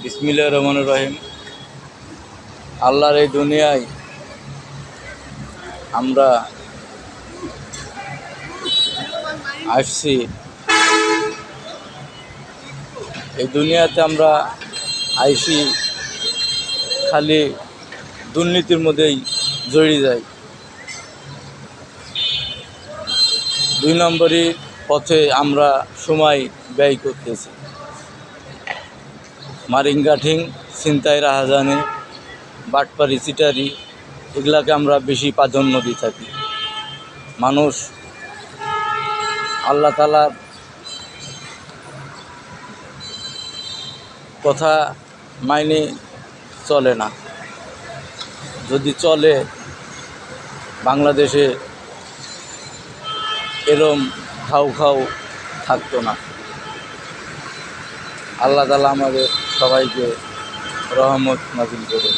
বিসমিল্লাহির রহমানির রহিম। আল্লাহর এই দুনিয়ায় আমরা আসছি, এই দুনিয়াতে আমরা আইসি খালি দুর্নীতির মধ্যেই জড়িয়ে যাই। 2 নম্বরই পথে আমরা সময় ব্যয় করতেছি। মারিঙ্গাঠিং, ছিনতাই, রাহাজানি, বাটপারি, চিটারি এগুলাকে আমরা বেশি প্রাধান্য দিয়ে থাকি। মানুষ আল্লাহ তাআলার কথা মাইনে চলে না। যদি চলে, বাংলাদেশে এরম খাও থাকতো না। আল্লাহ তাআলা আমাদের সবাইকে রহমত নাজিল করুন।